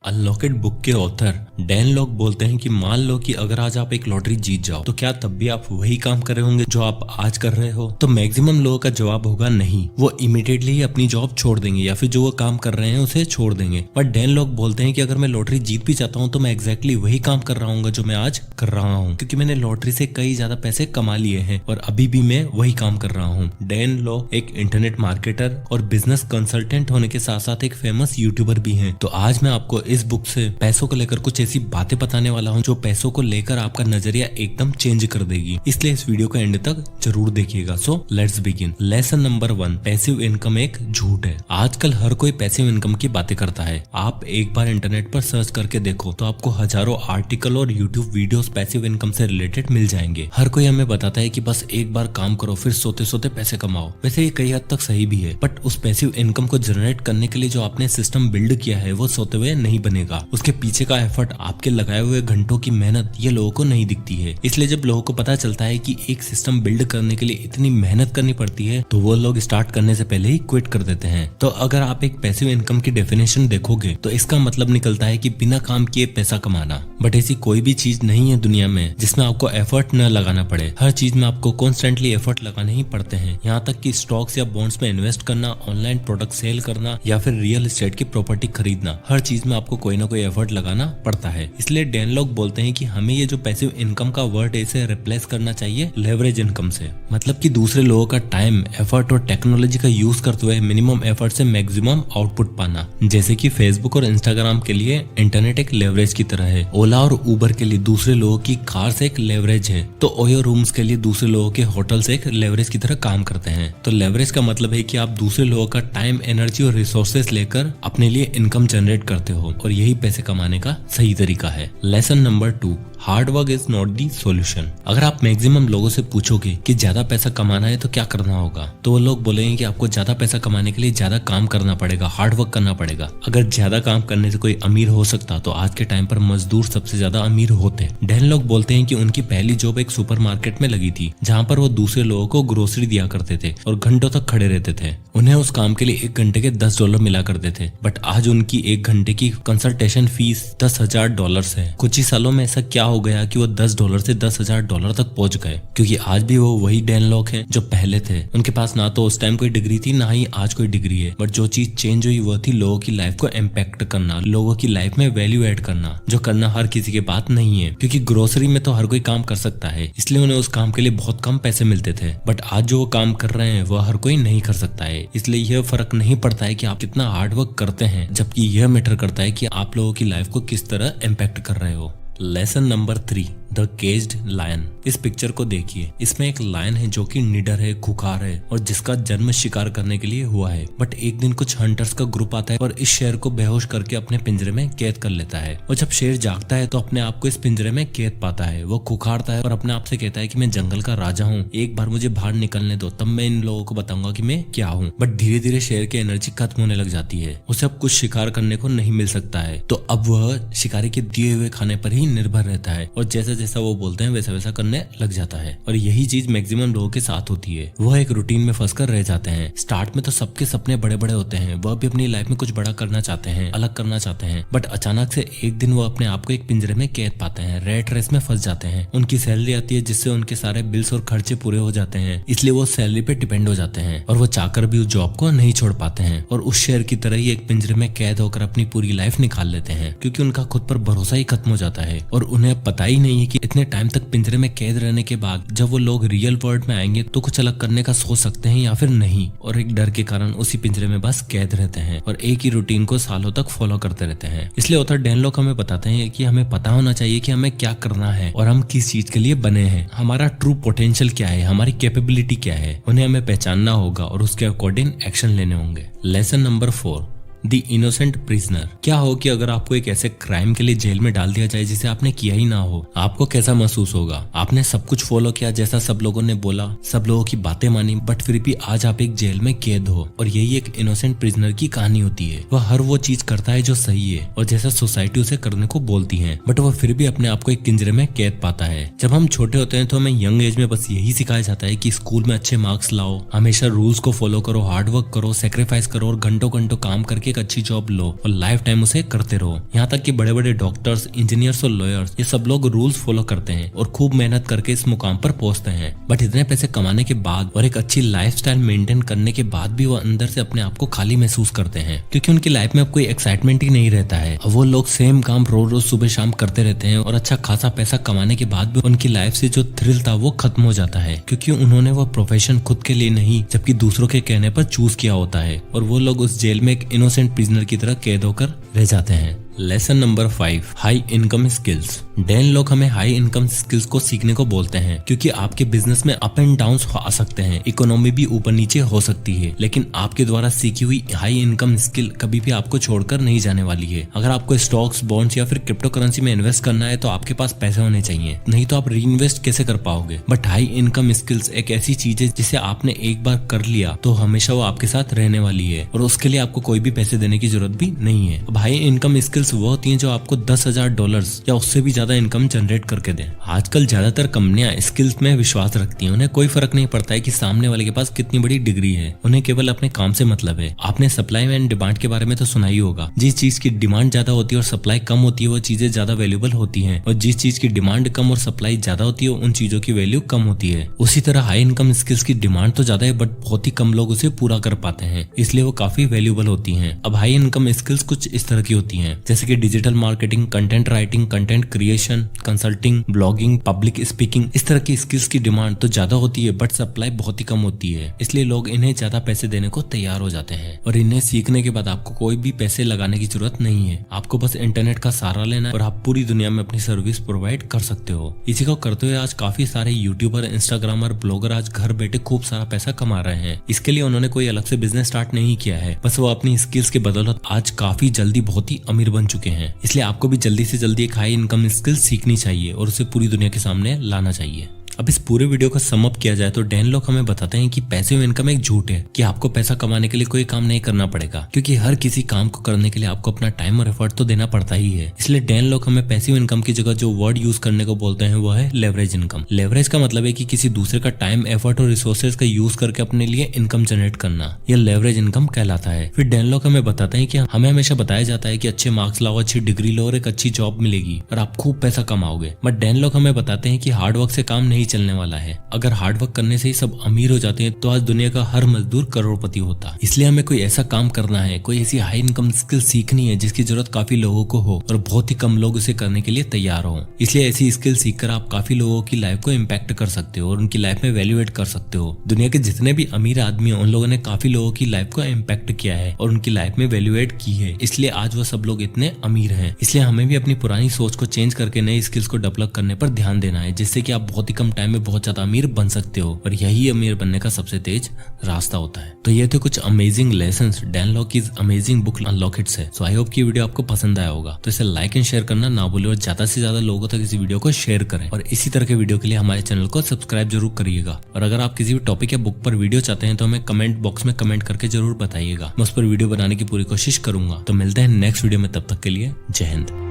Unlocked book के author Dan lock बोलते हैं कि मान लो कि अगर आज आप एक लॉटरी जीत जाओ तो क्या तब भी आप वही काम कर रहे होंगे जो आप आज कर रहे हो। तो मैक्सिमम लोगों का जवाब होगा नहीं, वो इमीडिएटली ही अपनी जॉब छोड़ देंगे या फिर जो वो काम कर रहे हैं उसे छोड़ देंगे। बट डैन लॉक बोलते हैं कि अगर मैं लॉटरी जीत भी जाता हूँ तो मैं एग्जैक्टली वही काम कर रहा हूँ जो मैं आज कर रहा हूँ, क्योंकि मैंने लॉटरी से कई ज्यादा पैसे कमा लिए हैं और अभी भी मैं वही काम कर रहा हूँ। डैन लॉक एक इंटरनेट मार्केटर और बिजनेस कंसल्टेंट होने के साथ साथ एक फेमस यूट्यूबर भी हैं। तो आज मैं आपको इस बुक से पैसों को लेकर कुछ ऐसी बातें बताने वाला हूँ जो पैसों को लेकर आपका नजरिया एकदम चेंज कर देगी, इसलिए इस वीडियो को एंड तक जरूर देखिएगा। So let's begin. Lesson number 1, passive income एक झूठ है। आजकल हर कोई पैसिव इनकम की बातें करता है। आप एक बार इंटरनेट पर सर्च करके देखो तो आपको हजारों आर्टिकल और यूट्यूब वीडियोस पैसिव इनकम से रिलेटेड मिल जाएंगे। हर कोई हमें बताता है कि बस एक बार काम करो फिर सोते सोते पैसे कमाओ। वैसे ये कई हद तक सही भी है, बट उस पैसिव इनकम को जनरेट करने के लिए जो आपने सिस्टम बिल्ड किया है वो सोते हुए नहीं बनेगा। उसके पीछे का एफर्ट, आपके लगाए हुए घंटों की मेहनत ये लोगों को नहीं दिखती है। इसलिए जब लोगों को पता चलता है कि एक सिस्टम बिल्ड करने के लिए इतनी मेहनत करनी पड़ती है तो वो लोग स्टार्ट करने से पहले ही क्विट कर देते हैं। तो अगर आप एक पैसिव इनकम की डेफिनेशन देखोगे तो इसका मतलब निकलता है कि बिना काम किए पैसा कमाना। बट ऐसी कोई भी चीज नहीं है दुनिया में जिसमें आपको एफर्ट न लगाना पड़े। हर चीज में आपको कॉन्स्टेंटली एफर्ट लगाने ही पड़ते हैं। यहाँ तक कि स्टॉक्स या बॉन्ड्स में इन्वेस्ट करना, ऑनलाइन प्रोडक्ट सेल करना या फिर रियल एस्टेट की प्रॉपर्टी खरीदना, हर चीज में आपको कोई ना कोई एफर्ट लगाना पड़ता है। इसलिए डैन लॉक बोलते हैं कि हमें ये जो पैसिव इनकम का वर्ड है इसे रिप्लेस करना चाहिए लेवरेज इनकम से। मतलब कि दूसरे लोगों का टाइम, एफर्ट और टेक्नोलॉजी का यूज करते हुए मिनिमम एफर्ट से मैक्सिमम आउटपुट पाना। जैसे कि फेसबुक और इंस्टाग्राम के लिए इंटरनेट एक लेवरेज की तरह है, ओला और उबर के लिए दूसरे लोगों की कार से एक लेवरेज है, तो ओयो रूम्स के लिए दूसरे लोगों के होटल से एक लेवरेज की तरह काम करते हैं। तो लेवरेज का मतलब है कि आप दूसरे लोगों का टाइम, एनर्जी और रिसोर्सेस लेकर अपने लिए इनकम जनरेट करते हो और यही पैसे कमाने का सही तरीका है। Lesson number 2, hard work is not the solution. अगर आप मैक्सिमम लोगों से पूछोगे कि ज्यादा पैसा कमाना है तो क्या करना होगा, तो वो लोग बोलेंगे कि आपको ज्यादा पैसा कमाने के लिए ज्यादा काम करना पड़ेगा, हार्ड वर्क करना पड़ेगा। अगर ज्यादा काम करने से कोई अमीर हो सकता तो आज के टाइम पर मजदूर सबसे ज्यादा अमीर होते। डैन लॉक बोलते हैं कि उनकी पहली जॉब एक सुपरमार्केट में लगी थी जहाँ पर वो दूसरे लोगों को ग्रोसरी दिया करते थे और घंटों तक खड़े रहते थे। उन्हें उस काम के लिए 1 घंटे के $10 मिला करते थे, बट आज उनकी 1 घंटे की कंसल्टेशन फीस $10,000 है। कुछ ही सालों में ऐसा क्या हो गया कि वो $10 से $10,000 तक पहुंच गए, क्योंकि आज भी वो वही डैन लॉक है जो पहले थे। उनके पास ना तो उस टाइम कोई डिग्री थी ना ही आज कोई डिग्री है, बट जो चीज चेंज हुई वो थी लोगों की लाइफ को इम्पैक्ट करना, लोगों की लाइफ में वैल्यू ऐड करना, जो करना हर किसी के बात नहीं है। क्योंकि ग्रोसरी में तो हर कोई काम कर सकता है, इसलिए उन्हें उस काम के लिए बहुत कम पैसे मिलते थे, बट आज जो वो काम कर रहे हैं वह हर कोई नहीं कर सकता है। इसलिए यह फर्क नहीं पड़ता है कि आप कितना हार्ड वर्क करते हैं, जबकि यह मैटर करता है कि आप लोगों की लाइफ को किस तरह इम्पैक्ट कर रहे हो। Lesson number 3, the caged lion. इस पिक्चर को देखिए, इसमें एक लायन है जो कि निडर है, खुखार है और जिसका जन्म शिकार करने के लिए हुआ है। बट एक दिन कुछ हंटर्स का ग्रुप आता है और इस शेर को बेहोश करके अपने पिंजरे में कैद कर लेता है। और जब शेर जागता है तो अपने आप को इस पिंजरे में कैद पाता है। वो खुखारता है और अपने आप से कहता है कि मैं जंगल का राजा हूँ, एक बार मुझे बाहर निकलने दो, तब मैं इन लोगों को बताऊंगा कि मैं क्या हूँ। बट धीरे धीरे शेर की एनर्जी खत्म होने लग जाती है, उसे अब कुछ शिकार करने को नहीं मिल सकता है, तो अब वह शिकारी के दिए हुए खाने पर ही निर्भर रहता है और जैसा जैसा वो बोलते हैं वैसा वैसा करने लग जाता है। और यही चीज मैक्सिमम लोगों के साथ होती है, वह एक रूटीन में फंसकर रह जाते हैं। स्टार्ट में तो सबके सपने बड़े बड़े होते हैं, वह भी अपनी लाइफ में कुछ बड़ा करना चाहते हैं, अलग करना चाहते हैं, बट अचानक से एक दिन वो अपने आप को एक पिंजरे में कैद पाते हैं, रेट रेस में फंस जाते हैं। उनकी सैलरी आती है जिससे उनके सारे बिल्स और खर्चे पूरे हो जाते हैं, इसलिए वो सैलरी पे डिपेंड हो जाते हैं और वो चाहकर भी उस जॉब को नहीं छोड़ पाते हैं और उस शेर की तरह ही एक पिंजरे में कैद होकर अपनी पूरी लाइफ निकाल लेते हैं, क्योंकि उनका खुद पर भरोसा ही खत्म हो जाता है और उन्हें पता ही नहीं है कि इतने टाइम तक पिंजरे में कैद रहने के बाद जब वो लोग रियल वर्ल्ड में आएंगे तो कुछ अलग करने का सोच सकते हैं या फिर नहीं, और एक डर के कारण उसी पिंजरे में बस कैद रहते हैं और एक ही रूटीन को सालों तक फॉलो करते रहते हैं। इसलिए ऑथर डैन लॉक हमें बताते हैं कि हमें पता होना चाहिए कि हमें क्या करना है और हम किस चीज के लिए बने हैं, हमारा ट्रू पोटेंशियल क्या है, हमारी कैपेबिलिटी क्या है, उन्हें हमें पहचानना होगा और उसके अकॉर्डिंग एक्शन लेने होंगे। Lesson number 4, the innocent prisoner. क्या हो कि अगर आपको एक ऐसे क्राइम के लिए जेल में डाल दिया जाए जिसे आपने किया ही ना हो, आपको कैसा महसूस होगा? आपने सब कुछ फॉलो किया जैसा सब लोगों ने बोला, सब लोगों की बातें मानी, बट फिर भी आज आप एक जेल में कैद हो। और यही एक इनोसेंट प्रिजनर की कहानी होती है। वह हर वो चीज करता है जो सही है और जैसा सोसाइटी उसे करने को बोलती है, बट वह फिर भी अपने आप को एक पिंजरे में कैद पाता है। जब हम छोटे होते हैं तो हमें यंग एज में बस यही सिखाया जाता है कि स्कूल में अच्छे मार्क्स लाओ, हमेशा रूल्स को फॉलो करो, हार्ड वर्क करो, सेक्रीफाइस करो और घंटों घंटों काम करके एक अच्छी जॉब लो और लाइफ टाइम उसे करते रहो। यहाँ तक कि बड़े बड़े डॉक्टर्स, इंजीनियर्स और लॉयर्स ये सब लोग रूल्स फॉलो करते हैं और खूब मेहनत करके इस मुकाम पर पहुंचते हैं। बट इतने पैसे कमाने के बाद और एक अच्छी लाइफस्टाइल मेंटेन करने के बाद भी वो अंदर से अपने आप को खाली महसूस करते हैं, क्योंकि उनकी लाइफ में अब कोई एक्साइटमेंट ही नहीं रहता है। अब वो लोग सेम काम रोज रोज सुबह शाम करते रहते हैं और अच्छा खासा पैसा कमाने के बाद भी उनकी लाइफ से जो थ्रिल था वो खत्म हो जाता है, क्योंकि उन्होंने वो प्रोफेशन खुद के लिए नहीं जबकि दूसरों के कहने पर चूज किया होता है और वो लोग उस जेल में एक इनोसेंट प्रिजनर की तरह कैद होकर रह जाते हैं। Lesson number 5, high income skills. Dan lock हमें हाई इनकम स्किल्स को सीखने को बोलते हैं, क्योंकि आपके बिजनेस में अप एंड डाउन आ सकते हैं, इकोनॉमी भी ऊपर नीचे हो सकती है, लेकिन आपके द्वारा सीखी हुई हाई इनकम स्किल कभी भी आपको छोड़कर नहीं जाने वाली है। अगर आपको स्टॉक्स, बॉन्ड्स या फिर क्रिप्टो करेंसी में इन्वेस्ट करना है तो आपके पास पैसे होने चाहिए, नहीं तो आप री इन्वेस्ट कैसे कर पाओगे। बट हाई इनकम स्किल्स एक ऐसी चीज है जिसे आपने एक बार कर लिया तो हमेशा वो आपके साथ रहने वाली है और उसके लिए आपको कोई भी पैसे देने की जरूरत भी नहीं है। अब हाई इनकम स्किल्स वो होती हैं जो आपको $10,000 या उससे भी ज्यादा इनकम जनरेट करके दें। आजकल ज्यादातर कंपनियां स्किल्स में विश्वास रखती हैं, उन्हें कोई फर्क नहीं पड़ता है कि सामने वाले के पास कितनी बड़ी डिग्री है, उन्हें केवल अपने काम से मतलब है। आपने सप्लाई एंड डिमांड के बारे में तो सुना ही होगा, जिस चीज की डिमांड ज्यादा होती है और सप्लाई कम होती है वो चीजें ज्यादा वैल्यूएबल होती है, और जिस चीज की डिमांड कम और सप्लाई ज्यादा होती है उन चीजों की वैल्यू कम होती है। उसी तरह हाई इनकम स्किल्स की डिमांड तो ज्यादा है बट बहुत ही कम लोग उसे पूरा कर पाते हैं, इसलिए वो काफी वैल्यूएबल होती है। अब हाई इनकम स्किल्स कुछ इस तरह की होती है, जैसे कि digital marketing, content writing, content creation, consulting, blogging, public speaking. इस तरह की स्किल्स की डिमांड तो ज्यादा होती है बट सप्लाई बहुत ही कम होती है, इसलिए लोग इन्हें ज्यादा पैसे देने को तैयार हो जाते हैं। और इन्हें सीखने के बाद आपको कोई भी पैसे लगाने की जरूरत नहीं है, आपको बस इंटरनेट का सहारा लेना है और आप पूरी दुनिया में अपनी सर्विस प्रोवाइड कर सकते हो। इसी को करते हुए आज काफी सारे यूट्यूबर, इंस्टाग्रामर, ब्लॉगर आज घर बैठे खूब सारा पैसा कमा रहे हैं। इसके लिए उन्होंने कोई अलग से बिजनेस स्टार्ट नहीं किया है, बस वो अपनी स्किल्स के बदौलत आज काफी जल्दी बहुत ही अमीर बन चुके हैं। इसलिए आपको भी जल्दी से जल्दी एक हाई इनकम स्किल सीखनी चाहिए और उसे पूरी दुनिया के सामने लाना चाहिए। अब इस पूरे वीडियो का सम अप किया जाए तो डैन लॉक हमें बताते हैं कि पैसिव इनकम एक झूठ है, कि आपको पैसा कमाने के लिए कोई काम नहीं करना पड़ेगा, क्योंकि हर किसी काम को करने के लिए आपको अपना टाइम और एफर्ट तो देना पड़ता ही है। इसलिए डैन लॉक हमें पैसिव इनकम की जगह जो वर्ड यूज करने को बोलते हैं वो है लेवरेज इनकम। लेवरेज का मतलब है कि किसी दूसरे का टाइम, एफर्ट और रिसोर्सेज का यूज करके अपने लिए इनकम जनरेट करना, यह लेवरेज इनकम कहलाता है। फिर डैन लॉक हमें बताते हैं कि हमें हमेशा बताया जाता है कि अच्छे मार्क्स लाओ, अच्छी डिग्री लो और एक अच्छी जॉब मिलेगी और आप खूब पैसा कमाओगे। बट डैन लॉक हमें बताते हैं कि हार्ड वर्क से काम नहीं चलने वाला है। अगर हार्डवर्क करने से ही सब अमीर हो जाते हैं तो आज दुनिया का हर मजदूर करोड़पति होता। इसलिए हमें कोई ऐसा काम करना है, कोई ऐसी हाई इनकम स्किल सीखनी है जिसकी जरूरत काफी लोगों को हो और बहुत ही कम लोग उसे करने के लिए तैयार हो। इसलिए ऐसी स्किल सीखकर आप काफी लोगों की लाइफ को इम्पैक्ट कर सकते हो और उनकी लाइफ में वैल्यूएट कर सकते हो। दुनिया के जितने भी अमीर आदमी हैं उन लोगों ने काफी लोगों की लाइफ को इम्पैक्ट किया है और उनकी लाइफ में वैल्यूएट की है, इसलिए आज वो सब लोग इतने अमीर हैं। इसलिए हमें भी अपनी पुरानी सोच को चेंज करके नई स्किल्स को डेवलप करने पर ध्यान देना है, जिससे कि आप बहुत ही कम टाइम में बहुत ज्यादा अमीर बन सकते हो और यही अमीर बनने का सबसे तेज रास्ता होता है। तो ये थे कुछ अमेजिंग लेसन्स डैन लॉक की अमेजिंग बुक अनलॉक इट से। सो आई होप की वीडियो आपको पसंद आया होगा, तो इसे लाइक एंड शेयर करना ना भूलें और ज्यादा से ज्यादा लोगों तक इस वीडियो को शेयर करें और इसी तरह के वीडियो के लिए हमारे चैनल को सब्सक्राइब जरूर करिएगा। और अगर आप किसी भी टॉपिक या बुक पर वीडियो चाहते हैं तो हमें कमेंट बॉक्स में कमेंट करके जरूर बताइएगा, मैं उस पर वीडियो बनाने की पूरी कोशिश करूंगा। तो मिलते हैं नेक्स्ट वीडियो में, तब तक के लिए जय हिंद।